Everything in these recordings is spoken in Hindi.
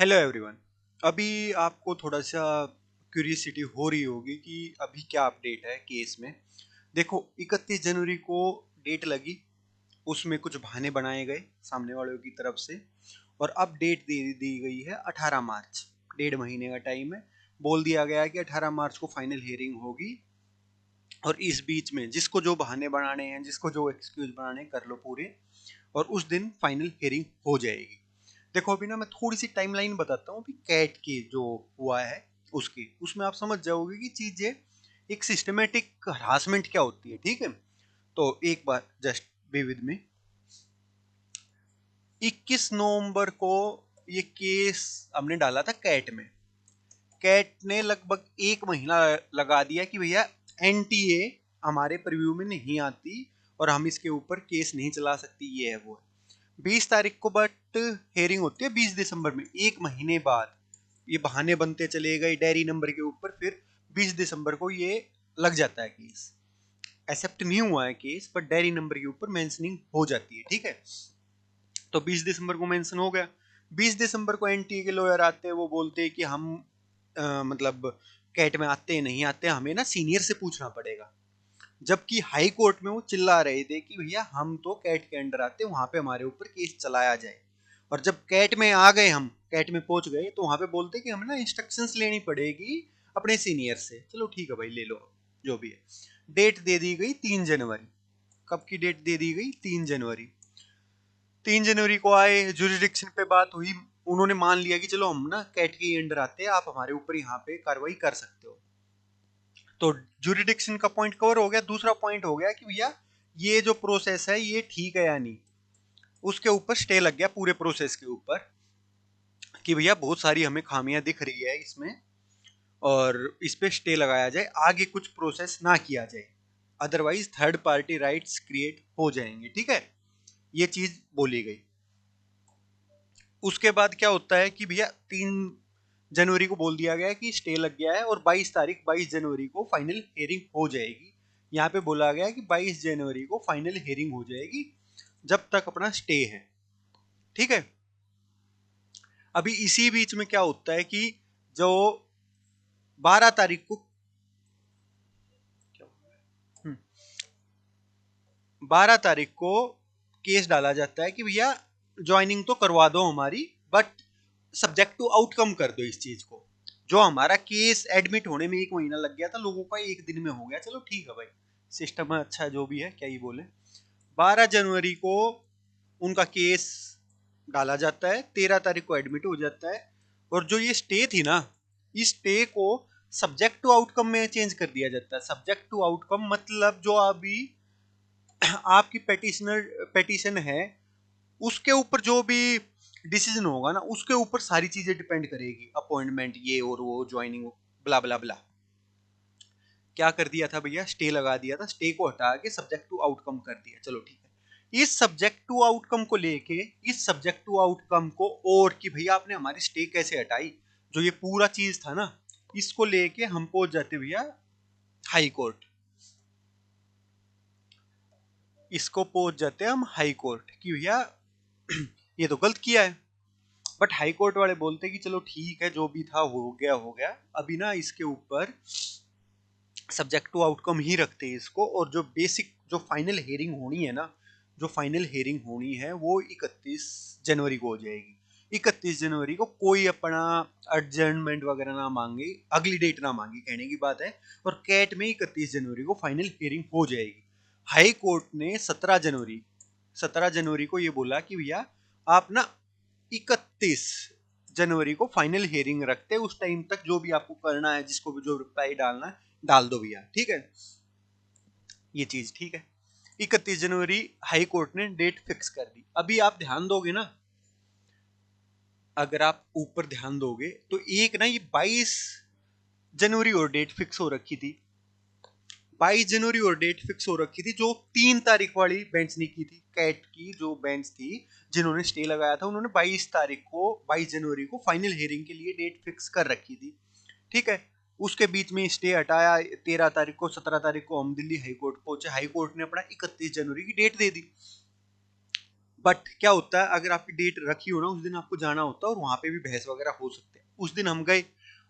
Hello everyone. अभी आपको थोड़ा सा क्यूरियसिटी हो रही होगी कि अभी क्या अपडेट है केस में। देखो, 31 जनवरी को डेट लगी, उसमें कुछ बहाने बनाए गए सामने वालों की तरफ से, और अब डेट दे दी गई है 18 मार्च। 1.5 महीने का टाइम है। बोल दिया गया है कि 18 मार्च को फाइनल हियरिंग होगी, और इस बीच में जिसको जो बहाने बनाने हैं, जिसको जो एक्सक्यूज बनाने हैं, कर लो पूरे, और उस दिन फाइनल हियरिंग हो जाएगी। देखो, अभी ना मैं थोड़ी सी टाइमलाइन बताता हूँ अभी कैट के जो हुआ है उसकी, उसमें आप समझ जाओगे कि चीजें एक सिस्टमेटिक हरासमेंट क्या होती है। ठीक है, तो एक बार जस्ट बी विद मी। 21 नवंबर को ये केस हमने डाला था कैट में। कैट ने लगभग 1 महीना लगा दिया कि भैया एनटीए हमारे प्रीव्यू में नहीं आती और हम इसके ऊपर केस नहीं चला सकती, ये है वो है। 20 तारीख को बट हेयरिंग होती है 20 दिसंबर में, 1 महीने बाद। ये बहाने बनते चले गए डायरी नंबर के ऊपर, फिर 20 दिसंबर को ये लग जाता है केस। एक्सेप्ट नहीं हुआ है केस, बट डायरी नंबर के ऊपर मेंशनिंग हो जाती है। ठीक है, तो 20 दिसंबर को मेंशन हो गया। 20 दिसंबर को एनटीए के लॉयर आते हैं, वो बोलते हैं कि हम मतलब कैट में आते हैं नहीं आते, हमें ना सीनियर से पूछना पड़ेगा। जबकि हाई कोर्ट में वो चिल्ला रहे थे कि भैया हम तो कैट के अंडर आते हैं, वहां पे हमारे ऊपर केस चलाया जाए। और जब कैट में आ गए, हम कैट में पहुंच गए, तो वहां पे बोलते कि हमें ना इंस्ट्रक्शंस लेनी पड़ेगी अपने सीनियर से। चलो ठीक है भाई, ले लो जो भी है। डेट दे दी गई 3 जनवरी। कब की डेट दे दी गई? 3 जनवरी। 3 जनवरी को आए, जुरिडिक्शन पे बात हुई। उन्होंने मान लिया कि चलो हम ना कैट के अंडर आते हैं, आप हमारे ऊपर यहाँ पे कार्रवाई कर सकते हो। तो जुरिडिक्शन का पॉइंट कवर हो गया। दूसरा पॉइंट हो गया कि भैया ये जो प्रोसेस है ये ठीक है या नहीं। उसके ऊपर स्टे लग गया पूरे प्रोसेस के ऊपर, कि भैया बहुत सारी हमें खामियां दिख रही है इसमें, और इस पे स्टे लगाया जाए, आगे कुछ प्रोसेस ना किया जाए, otherwise third party rights create हो जाएंगे। ठीक है, ये चीज बोली गई। उसके बाद क्या होता है कि भैया 3 जनवरी को बोल दिया गया कि स्टे लग गया है, और 22 जनवरी को फाइनल हियरिंग हो जाएगी। यहाँ पे बोला गया कि 22 जनवरी को फाइनल हियरिंग हो जाएगी, जब तक अपना स्टे है। ठीक है, अभी इसी बीच में क्या होता है कि जो 12 तारीख को, 12 तारीख को केस डाला जाता है कि भैया ज्वाइनिंग तो करवा दो हमारी, बट सब्जेक्ट टू आउटकम कर दो इस चीज को। जो हमारा केस एडमिट होने में 1 महीना लग गया था, लोगों का 1 दिन में हो गया। चलो ठीक है भाई, सिस्टम है अच्छा, जो भी है, क्या ही बोले। 12 जनवरी को उनका केस डाला जाता है, 13 तारीख को एडमिट हो जाता है। और जो ये स्टे थी ना, इस स्टे को सब्जेक्ट टू आउटकम में चेंज कर दिया जाता है। सब्जेक्ट टू आउटकम मतलब जो अभी आपकी पेटिशन है, उसके ऊपर जो भी डिसीजन होगा ना, उसके ऊपर सारी चीजें डिपेंड करेगी, अपॉइंटमेंट ये और वो, ज्वाइनिंग, ब्ला ब्ला ब्ला। क्या कर दिया था भैया? स्टे लगा दिया था, स्टे को हटा के सब्जेक्ट टू आउटकम कर दिया। चलो ठीक है, इस सब्जेक्ट टू आउटकम को लेके, इस सब्जेक्ट टू आउटकम को, और कि भैया आपने हमारी स्टे कैसे हटाई, जो ये पूरा चीज था ना, इसको लेके हम पहुंच जाते भैया हाई कोर्ट। इसको पहुंच जाते हम हाई कोर्ट कि भैया ये तो गलत किया है। बट हाई कोर्ट वाले बोलते कि चलो ठीक है, जो भी था हो गया हो गया, अभी ना इसके ऊपर सब्जेक्ट टू आउटकम ही रखते हैं इसको। और जो बेसिक, जो फाइनल हेयरिंग होनी है ना, जो फाइनल हेयरिंग होनी है वो 31 जनवरी को हो जाएगी। 31 जनवरी को कोई अपना एडजर्नमेंट वगैरह ना मांगे, अगली डेट ना मांगे, कहने की बात है। और कैट में 31 जनवरी को फाइनल हेयरिंग हो जाएगी। हाई कोर्ट ने 17 जनवरी को ये बोला कि भैया आप ना 31 जनवरी को फाइनल हियरिंग रखते हैं, उस टाइम तक जो भी आपको करना है, जिसको भी जो रिप्लाई डालना है डाल दो भैया। ठीक है, ये चीज ठीक है। 31 जनवरी हाई कोर्ट ने डेट फिक्स कर दी। अभी आप ध्यान दोगे ना, अगर आप ऊपर ध्यान दोगे तो एक ना ये 22 जनवरी और डेट फिक्स हो रखी थी। 22 जनवरी और डेट फिक्स हो रखी थी, जो 3 तारीख वाली बेंच ने की थी। कैट की जो बेंच थी, जिन्होंने स्टे लगाया था, उन्होंने 22 जनवरी को फाइनल हियरिंग के लिए डेट फिक्स कर रखी थी। ठीक है, उसके बीच में स्टे हटाया। 13 तारीख को, 17 तारीख को हम दिल्ली हाई कोर्ट पहुंचे। हाई कोर्ट ने अपना 31 जनवरी की डेट दे दी। बट क्या होता है, अगर आपकी डेट रखी हो ना, उस दिन आपको जाना होता है और वहां पे भी बहस वगैरह हो सकते हैं। उस दिन हम गए,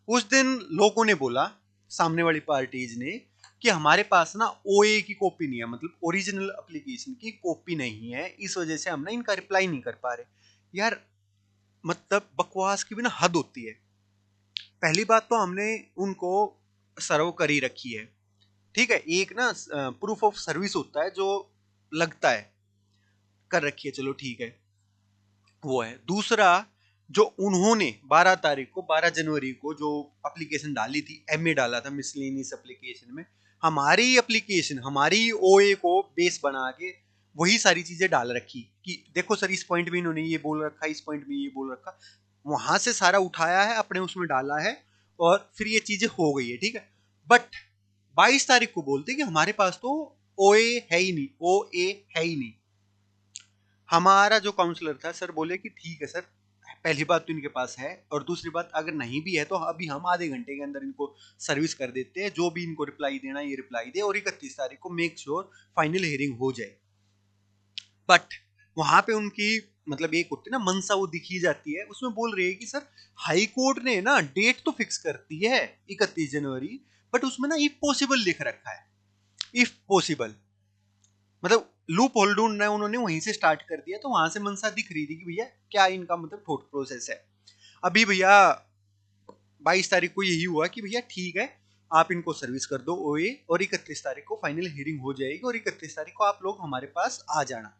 उस दिन लोगों ने बोला, सामने वाली पार्टीज ने, कि हमारे पास ना ओए की कॉपी नहीं है, मतलब ओरिजिनल एप्लीकेशन की कॉपी नहीं है, इस वजह से हम ना इनका रिप्लाई नहीं कर पा रहे। यार मतलब बकवास की भी ना हद होती है। पहली बात तो हमने उनको सर्व कर ही रखी है, ठीक है, एक ना प्रूफ ऑफ सर्विस होता है जो लगता है, कर रखी है, चलो ठीक है, वो है। दूसरा, जो उन्होंने 12 तारीख को, 12 जनवरी को जो एप्लीकेशन डाली थी, एमए डाला था मिसलेनियस एप्लीकेशन में, हमारी एप्लीकेशन, हमारी ओए को बेस बना के वही सारी चीजें डाल रखी कि देखो सर इस पॉइंट में इन्होंने ये बोल रखा, इस पॉइंट में ये बोल रखा, वहां से सारा उठाया है, अपने उसमें डाला है, और फिर ये चीजें हो गई है, ठीक है। बट 22 तारीख को बोलते कि हमारे पास तो ओए है ही नहीं, ओ ए है ही नहीं। हमारा जो काउंसलर था सर बोले कि ठीक है सर, पहली बात तो इनके पास है, और दूसरी बात अगर नहीं भी है तो अभी हम आधे घंटे के अंदर इनको सर्विस कर देते हैं, जो भी इनको रिप्लाई देना ये रिप्लाई दे, और 31 तारीख को मेक श्योर फाइनल हियरिंग हो जाए। बट वहां पे उनकी मतलब एक होती है ना मनसा, वो दिखी जाती है, उसमें बोल रही है कि सर हाई कोर्ट ने ना डेट तो फिक्स करती है 31 जनवरी, बट उसमें ना इफ पॉसिबल लिख रखा है, इफ पॉसिबल, मतलब लूप होल ढूंढना है उन्होंने वहीं से स्टार्ट कर दिया, तो वहां से मनसा दिख रही थी कि भैया क्या इनका मतलब थॉट प्रोसेस है। अभी भैया 22 तारीख को यही हुआ कि भैया ठीक है, आप इनको सर्विस कर दो ओए, और 31 तारीख को फाइनल हियरिंग हो जाएगी, और 31 तारीख को आप लोग हमारे पास आ जाना।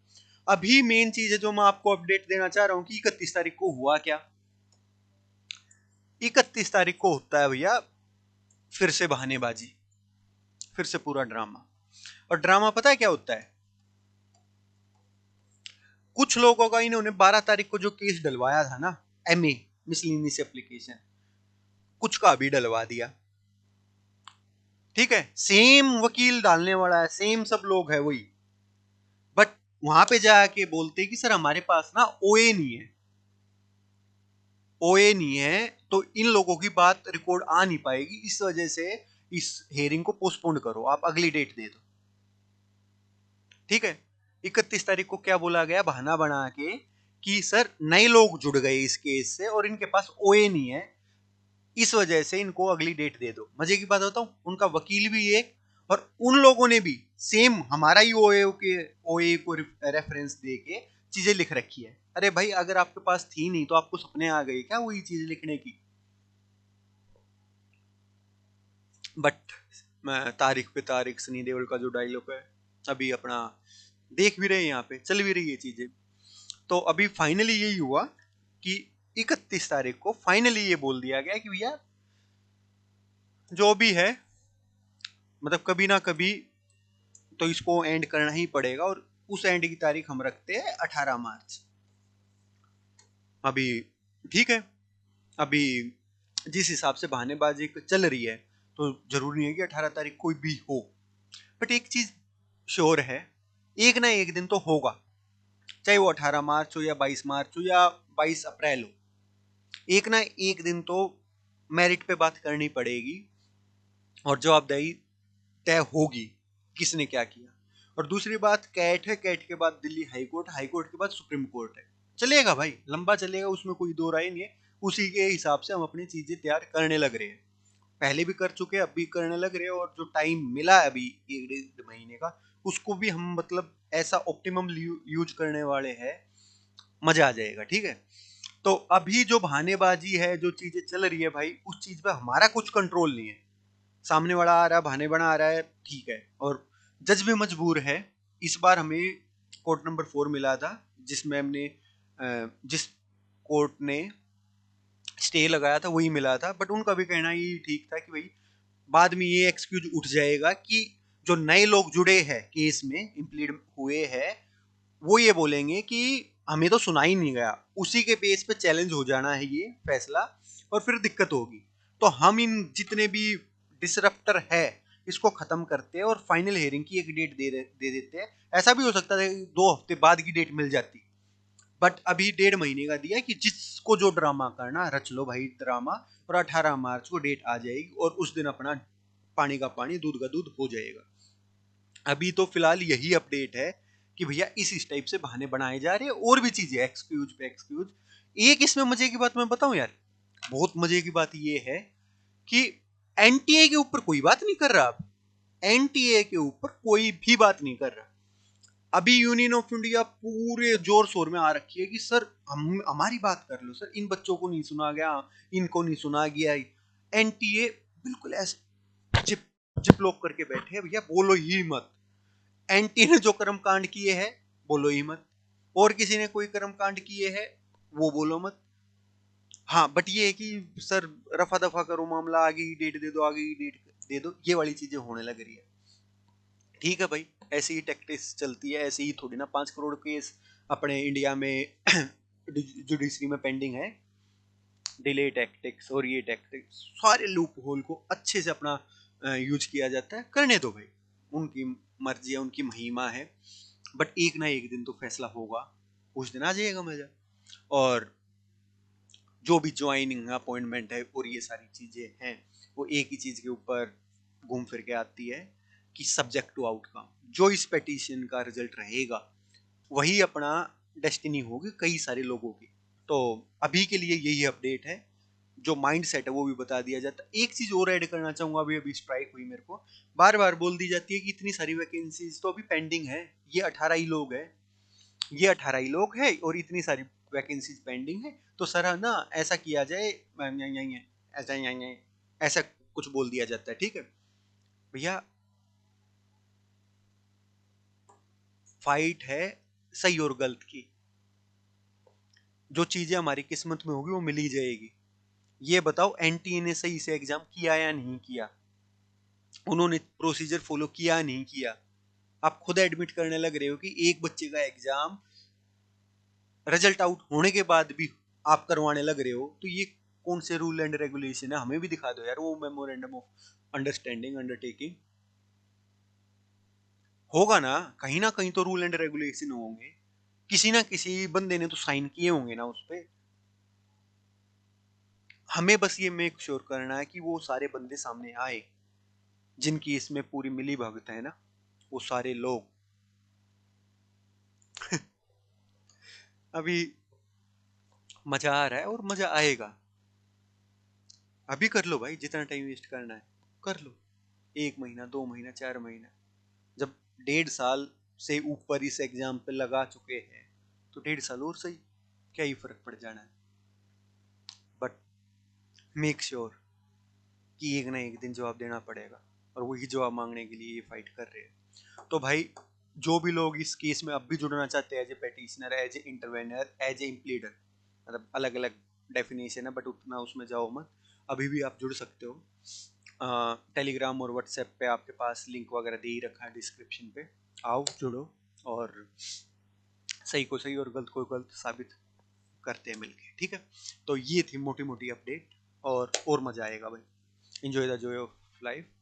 अभी मेन चीज है जो मैं आपको अपडेट देना चाह रहा हूँ कि 31 तारीख को हुआ क्या। 31 तारीख को होता है भैया फिर से बहानेबाजी, फिर से पूरा ड्रामा। और ड्रामा पता है क्या होता है, कुछ लोगों का इन्होंने 12 तारीख को जो केस डलवाया था ना, एमए मिसलिनियस एप्लीकेशन, कुछ का भी डलवा दिया, ठीक है, सेम वकील डालने वाला है, सेम सब लोग है वही, बट वहां पे जाके बोलते कि सर हमारे पास ना ओए नहीं है, ओए नहीं है, तो इन लोगों की बात रिकॉर्ड आ नहीं पाएगी, इस वजह से इस हेयरिंग को पोस्टपोन करो, आप अगली डेट दे दो, ठीक है। 31 तारीख को क्या बोला गया बहाना बना के कि सर नए लोग जुड़ गए इस केस से और इनके पास ओए नहीं है, इस वजह से इनको अगली डेट दे दो। मजे की बात बताऊं, उनका वकील भी एक, और उन लोगों ने भी सेम हमारा ही ओए को रेफरेंस दे के चीजें लिख रखी है। अरे भाई अगर आपके पास थी नहीं तो आपको सपने आ गए क्या वही चीज लिखने की। बट मैं तारीख पे तारीख सनी देओल का जो डायलॉग है, अभी अपना देख भी रहे हैं, यहाँ पे चल भी रही है चीजें। तो अभी फाइनली यही हुआ कि 31 तारीख को फाइनली ये बोल दिया गया कि भैया जो भी है, मतलब कभी ना कभी तो इसको एंड करना ही पड़ेगा, और उस एंड की तारीख हम रखते हैं 18 मार्च। अभी ठीक है, अभी जिस हिसाब से बहानेबाजी चल रही है तो जरूरी है कि 18 तारीख कोई भी हो, बट एक चीज श्योर है, एक ना एक दिन तो होगा, चाहे वो 18 मार्च हो या 22 मार्च हो या 22 अप्रैल हो, एक ना एक दिन तो मेरिट पे बात करनी पड़ेगी, और जवाबदेही तय होगी किसने क्या किया। और दूसरी बात कैट है, कैट के बाद Delhi high court, high court के बाद सुप्रीम कोर्ट है, चलेगा भाई लंबा चलेगा, उसमें कोई दो राय नहीं है। उसी के हिसाब से हम अपनी चीजें तैयार करने लग रहे हैं, पहले भी कर चुके हैं, अब भी करने लग रहे हैं, और जो टाइम मिला है अभी 1 डेढ़ महीने का, उसको भी हम मतलब ऐसा ऑप्टिमम यूज करने वाले हैं, मजा आ जाएगा, ठीक है। तो अभी जो बहानेबाजी है, जो चीजें चल रही है भाई, उस चीज पे हमारा कुछ कंट्रोल नहीं है, सामने वाला आ रहा है बहाने बना आ रहा है, ठीक है, और जज भी मजबूर है। इस बार हमें कोर्ट नंबर 4 मिला था, जिसमें हमने जिस कोर्ट ने स्टे लगाया था वही मिला था, बट उनका भी कहना ही ठीक था कि भाई बाद में ये एक्सक्यूज उठ जाएगा कि जो नए लोग जुड़े हैं केस में इम्प्लीड हुए हैं, वो ये बोलेंगे कि हमें तो सुना ही नहीं गया, उसी के बेस पे चैलेंज हो जाना है ये फैसला, और फिर दिक्कत होगी। तो हम इन जितने भी डिसरप्टर है इसको खत्म करते हैं और फाइनल हियरिंग की एक डेट दे देते हैं। ऐसा भी हो सकता है 2 हफ्ते बाद की डेट मिल जाती, बट अभी 1.5 महीने का दिया कि जिसको जो ड्रामा करना रच लो भाई ड्रामा, और 18 मार्च को डेट आ जाएगी और उस दिन अपना पानी का पानी दूध का दूध हो जाएगा। अभी तो फिलहाल यही अपडेट है कि भैया इस टाइप से बहाने बनाए जा रहे हैं, और भी चीजें एक्सक्यूज पे एक्सक्यूज। एक इसमें मजे की बात मैं बताऊं यार, बहुत मजे की बात ये है कि एनटीए के ऊपर कोई बात नहीं कर रहा। अब एनटीए के ऊपर कोई भी बात नहीं कर रहा। अभी यूनियन ऑफ इंडिया पूरे जोर शोर में आ रखी है कि सर हम हमारी बात कर लो सर, इन बच्चों को नहीं सुना गया, इनको नहीं सुना गया। एनटीए बिल्कुल ऐसे जिप जिप लॉक करके बैठे हैं, भैया बोलो ही मत। एनटी ने जो कर्म कांड किए हैं बोलो ही मत, और किसी ने कोई कर्म कांड किए हैं वो बोलो मत। हाँ बट ये है कि सर रफा दफा करो मामला, आगे की डेट दे दो, आगे की डेट दे दो, ये वाली चीजें होने लग रही है। ठीक है भाई, ऐसी ही टैक्टिक्स चलती है, ऐसे ही थोड़ी ना 5 करोड़ केस अपने इंडिया में जुडिशरी में पेंडिंग है। डिले टैक्टिक्स और ये टैक्टिक्स, सारे लूप होल को अच्छे से अपना यूज किया जाता है। करने दो भाई, उनकी मर्जी है, उनकी महिमा है, बट एक ना एक दिन तो फैसला होगा, उस दिन आ जाएगा मजा। और जो भी ज्वाइनिंग अपॉइंटमेंट है और ये सारी चीजें हैं, वो एक ही चीज के ऊपर घूम फिर के आती है कि सब्जेक्ट टू आउटकम, जो इस पेटिशन का रिजल्ट रहेगा वही अपना डेस्टिनी होगी कई सारे लोगों की। तो अभी के लिए यही अपडेट है, जो माइंड सेट है वो भी बता दिया जाता है। एक चीज और ऐड करना चाहूंगा, अभी अभी स्ट्राइक हुई मेरे को, बार बार बोल दी जाती है कि इतनी सारी वैकेंसीज तो अभी पेंडिंग है, ये 18 ही लोग है, ये 18 ही लोग है और इतनी सारी वैकेंसीज पेंडिंग है, तो सर ना ऐसा किया जाए, ऐसा ऐसा कुछ बोल दिया जाता है। ठीक है भैया, फाइट है सही और गलत की, जो चीजें हमारी किस्मत में होगी वो मिल ही जाएगी। ये बताओ एनटीए ने सही से एग्जाम किया या नहीं किया, उन्होंने प्रोसीजर फॉलो किया या नहीं किया। आप खुद एडमिट करने लग रहे हो कि एक बच्चे का एग्जाम रिजल्ट आउट होने के बाद भी आप करवाने लग रहे हो, तो ये कौन से रूल एंड रेगुलेशन है, हमें भी दिखा दो यार वो मेमोरेंडम ऑफ अंडरस्टैंडिंग अंडरटेकिंग। होगा ना कहीं तो रूल एंड रेगुलेशन होंगे, किसी ना किसी बंदे ने तो साइन किए होंगे ना उस पे। हमें बस ये मेक श्योर करना है कि वो सारे बंदे सामने आए जिनकी इसमें पूरी मिली भगत है ना, वो सारे लोग। अभी मजा आ रहा है और मजा आएगा। अभी कर लो भाई, जितना टाइम वेस्ट करना है कर लो, 1 महीना 2 महीना 4 महीना, जब 1.5 साल से ऊपर इस एग्जाम पे लगा चुके हैं तो 1.5 साल और सही, क्या ही फर्क पड़ जाना है। बट मेक श्योर कि एक ना एक दिन जवाब देना पड़ेगा, और वही जवाब मांगने के लिए ये फाइट कर रहे हैं। तो भाई जो भी लोग इस केस में अब भी जुड़ना चाहते हैं, as a petitioner, as a intervener, as a impleader, मतलब अलग अलग डेफिनेशन है बट उतना उसमें जाओ मत, अभी भी आप जुड़ सकते हो। टेलीग्राम और व्हाट्सएप पे आपके पास लिंक वगैरह दे ही रखा है डिस्क्रिप्शन पे, आओ जुड़ो और सही को सही और गलत को गलत साबित करते हैं मिलके। ठीक है, तो ये थी मोटी मोटी अपडेट, और मजा आएगा भाई। Enjoy the Joy of life.